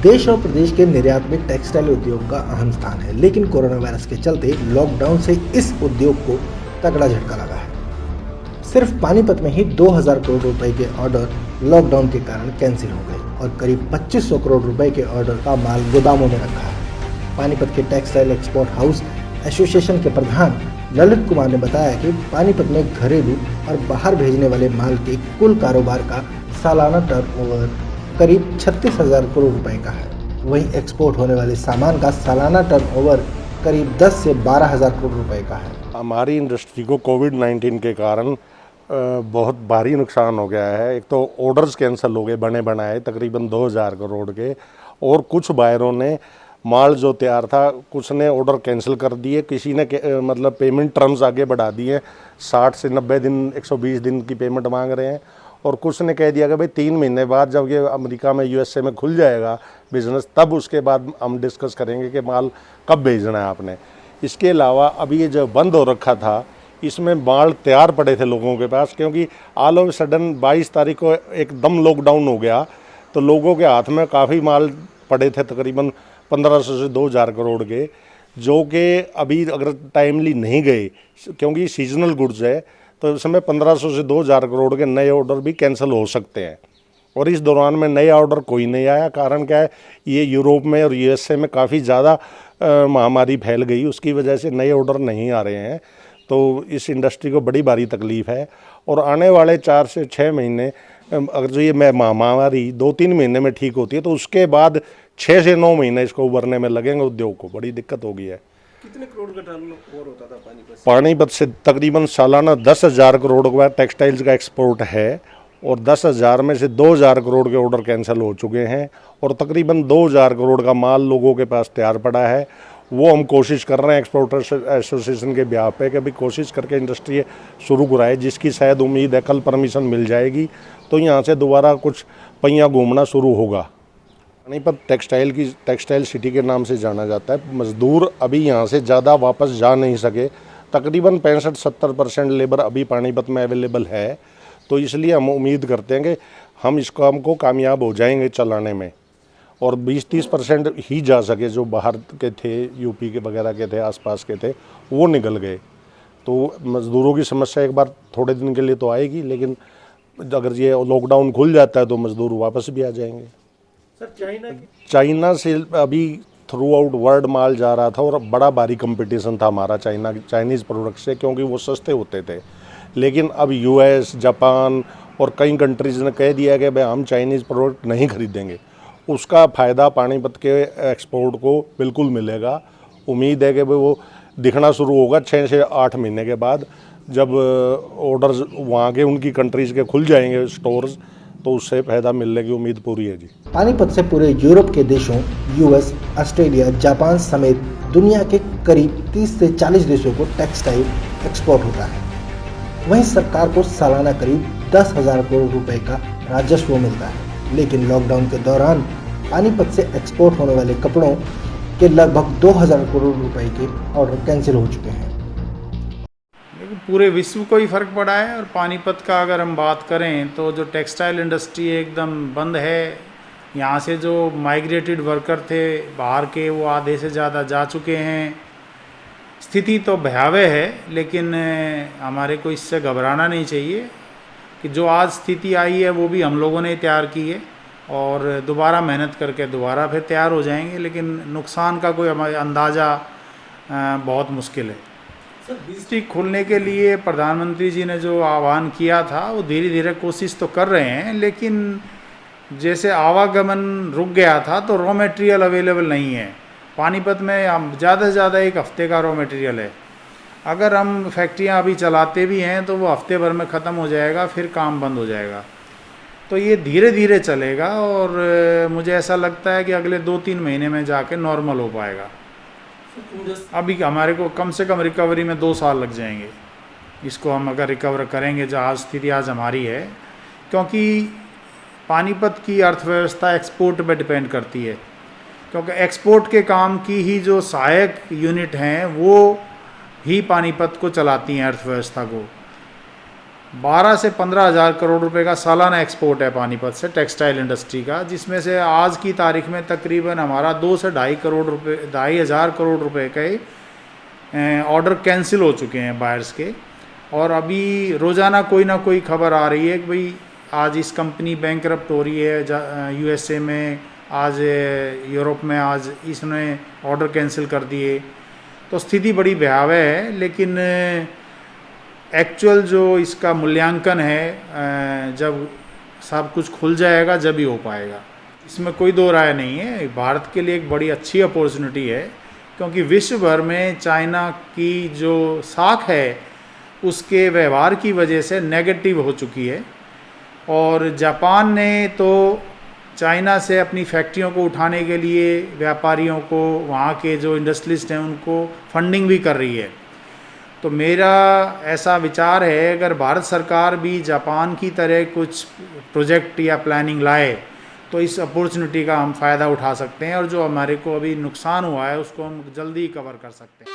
देश और प्रदेश के निर्यात में टेक्सटाइल उद्योग का अहम स्थान है, लेकिन कोरोना वायरस के चलते लॉकडाउन से इस उद्योग को तगड़ा झटका लगा है। सिर्फ पानीपत में ही 2000 करोड़ रुपए के ऑर्डर लॉकडाउन के कारण कैंसिल हो गए और करीब 2500 करोड़ रुपए के ऑर्डर का माल गोदामों में रखा है। पानीपत के टेक्सटाइल एक्सपोर्ट हाउस एसोसिएशन के प्रधान ललित कुमार ने बताया कि पानीपत में घरेलू और बाहर भेजने वाले माल के कुल कारोबार का सालाना टर्नओवर करीब 36,000 करोड़ रुपए का है। वहीं एक्सपोर्ट होने वाले सामान का सालाना टर्नओवर करीब 10 से 12,000 करोड़ रुपए का है। हमारी इंडस्ट्री को कोविड-19 के कारण बहुत भारी नुकसान हो गया है। एक तो ऑर्डर्स कैंसिल हो गए बने बनाए तकरीबन 2000 करोड़ के, और कुछ बायरों ने माल जो तैयार था कुछ ने ऑर्डर कैंसिल कर दिए, किसी ने मतलब पेमेंट टर्म्स आगे बढ़ा दिए, 60 से 90 दिन 120 दिन की पेमेंट मांग रहे हैं, और कुछ ने कह दिया कि भाई 3 महीने बाद जब ये अमेरिका में यूएसए में खुल जाएगा बिज़नेस तब उसके बाद हम डिस्कस करेंगे कि माल कब भेजना है आपने। इसके अलावा अभी ये जो बंद हो रखा था इसमें माल तैयार पड़े थे लोगों के पास, क्योंकि ऑल ऑफ सडन 22 तारीख को एकदम लॉकडाउन हो गया तो लोगों के हाथ में काफ़ी माल पड़े थे तकरीबन 1500 से 2000 करोड़ के, जो कि अभी अगर टाइमली नहीं गए क्योंकि सीजनल गुड्स है तो इस समय 1500 से 2000 करोड़ के नए ऑर्डर भी कैंसिल हो सकते हैं। और इस दौरान में नया ऑर्डर कोई नहीं आया। कारण क्या है, ये यूरोप में और यूएसए में काफ़ी ज़्यादा महामारी फैल गई, उसकी वजह से नए ऑर्डर नहीं आ रहे हैं। तो इस इंडस्ट्री को बड़ी भारी तकलीफ़ है। और आने वाले 4 से 6 महीने अगर जो ये महामारी 2-3 महीने में ठीक होती है तो उसके बाद 6 से 9 महीने इसको उभरने में लगेंगे। उद्योग को बड़ी दिक्कत हो गई है। कितने करोड़ का टर्नओवर होता था पानीपत से तकरीबन सालाना 10,000 करोड़ का टेक्सटाइल्स का एक्सपोर्ट है, और 10,000 में से 2,000 करोड़ के ऑर्डर कैंसिल हो चुके हैं, और तकरीबन 2,000 करोड़ का माल लोगों के पास तैयार पड़ा है। वो हम कोशिश कर रहे हैं एक्सपोर्टर्स एसोसिएशन के ब्याह पे कि अभी कोशिश करके इंडस्ट्री शुरू कराए, जिसकी शायद उम्मीद है कल परमिशन मिल जाएगी तो यहाँ से दोबारा कुछ पहिया घूमना शुरू होगा। पानीपत टेक्सटाइल सिटी के नाम से जाना जाता है। मज़दूर अभी यहाँ से ज़्यादा वापस जा नहीं सके, तकरीबन 65-70% लेबर अभी पानीपत में अवेलेबल है, तो इसलिए हम उम्मीद करते हैं कि हम इस काम को कामयाब हो जाएंगे चलाने में, और 20-30% ही जा सके जो बाहर के थे, यूपी के वगैरह के थे, आसपास के थे, वो निकल गए। तो मज़दूरों की समस्या एक बार थोड़े दिन के लिए तो आएगी, लेकिन अगर ये लॉकडाउन खुल जाता है तो मज़दूर वापस भी आ जाएंगे। सर चाइना से अभी थ्रू आउट वर्ल्ड माल जा रहा था और बड़ा भारी कंपटीशन था हमारा चाइनीज़ प्रोडक्ट से, क्योंकि वो सस्ते होते थे। लेकिन अब यूएस, जापान और कई कंट्रीज़ ने कह दिया कि भाई हम चाइनीज़ प्रोडक्ट नहीं खरीदेंगे। उसका फ़ायदा पानीपत के एक्सपोर्ट को बिल्कुल मिलेगा। उम्मीद है कि भाई वो दिखना शुरू होगा 6 से 8 महीने के बाद, जब ऑर्डर्स वहाँ के उनकी कंट्रीज़ के खुल जाएंगे स्टोर्स, तो उससे फ़ायदा मिलने की उम्मीद पूरी है जी। पानीपत से पूरे यूरोप के देशों, यूएस, ऑस्ट्रेलिया, जापान समेत दुनिया के करीब 30 से 40 देशों को टेक्सटाइल एक्सपोर्ट होता है। वहीं सरकार को सालाना करीब 10,000 करोड़ रुपए का राजस्व मिलता है, लेकिन लॉकडाउन के दौरान पानीपत से एक्सपोर्ट होने वाले कपड़ों के लगभग 2,000 करोड़ रुपए के ऑर्डर कैंसिल हो चुके हैं। पूरे विश्व को ही फ़र्क पड़ा है, और पानीपत का अगर हम बात करें तो जो टेक्सटाइल इंडस्ट्री एकदम बंद है। यहाँ से जो माइग्रेटेड वर्कर थे बाहर के, वो आधे से ज़्यादा जा चुके हैं। स्थिति तो भयावह है, लेकिन हमारे को इससे घबराना नहीं चाहिए कि जो आज स्थिति आई है वो भी हम लोगों ने तैयार की है, और दोबारा मेहनत करके दोबारा फिर तैयार हो जाएंगे। लेकिन नुकसान का कोई हमारे अंदाज़ा बहुत मुश्किल है। डिस्ट्रिक्ट खोलने के लिए प्रधानमंत्री जी ने जो आह्वान किया था वो धीरे धीरे कोशिश तो कर रहे हैं, लेकिन जैसे आवागमन रुक गया था तो रॉ मटेरियल अवेलेबल नहीं है। पानीपत में हम ज़्यादा से ज़्यादा 1 हफ़्ते का रॉ मटेरियल है। अगर हम फैक्ट्रियां अभी चलाते भी हैं तो वो हफ्ते भर में ख़त्म हो जाएगा, फिर काम बंद हो जाएगा। तो ये धीरे धीरे चलेगा, और मुझे ऐसा लगता है कि अगले 2-3 महीने में जाके नॉर्मल हो पाएगा। अभी हमारे को कम से कम रिकवरी में 2 साल लग जाएंगे। इसको हम अगर रिकवर करेंगे जो आज स्थिति आज हमारी है, क्योंकि पानीपत की अर्थव्यवस्था एक्सपोर्ट पे डिपेंड करती है, क्योंकि एक्सपोर्ट के काम की ही जो सहायक यूनिट हैं वो ही पानीपत को चलाती हैं, अर्थव्यवस्था को। 12 से 15 हज़ार करोड़ रुपए का सालाना एक्सपोर्ट है पानीपत से टेक्सटाइल इंडस्ट्री का, जिसमें से आज की तारीख में तकरीबन हमारा 2 से 2.5 करोड़ रुपए 2.5 करोड़ रुपए के ऑर्डर कैंसिल हो चुके हैं बायर्स के। और अभी रोज़ाना कोई ना कोई खबर आ रही है कि भाई आज इस कंपनी बैंकरप्ट हो रही है, यूएसए में, आज यूरोप में आज इसने ऑर्डर कैंसिल कर दिए। तो स्थिति बड़ी भयावह है, लेकिन एक्चुअल जो इसका मूल्यांकन है जब सब कुछ खुल जाएगा जब ही हो पाएगा, इसमें कोई दो राय नहीं है। भारत के लिए एक बड़ी अच्छी अपॉर्चुनिटी है, क्योंकि विश्व भर में चाइना की जो साख है उसके व्यवहार की वजह से नेगेटिव हो चुकी है। और जापान ने तो चाइना से अपनी फैक्ट्रियों को उठाने के लिए व्यापारियों को, वहाँ के जो इंडस्ट्रियलिस्ट हैं उनको फंडिंग भी कर रही है। तो मेरा ऐसा विचार है, अगर भारत सरकार भी जापान की तरह कुछ प्रोजेक्ट या प्लानिंग लाए तो इस अपॉर्चुनिटी का हम फ़ायदा उठा सकते हैं, और जो हमारे को अभी नुकसान हुआ है उसको हम जल्दी कवर कर सकते हैं।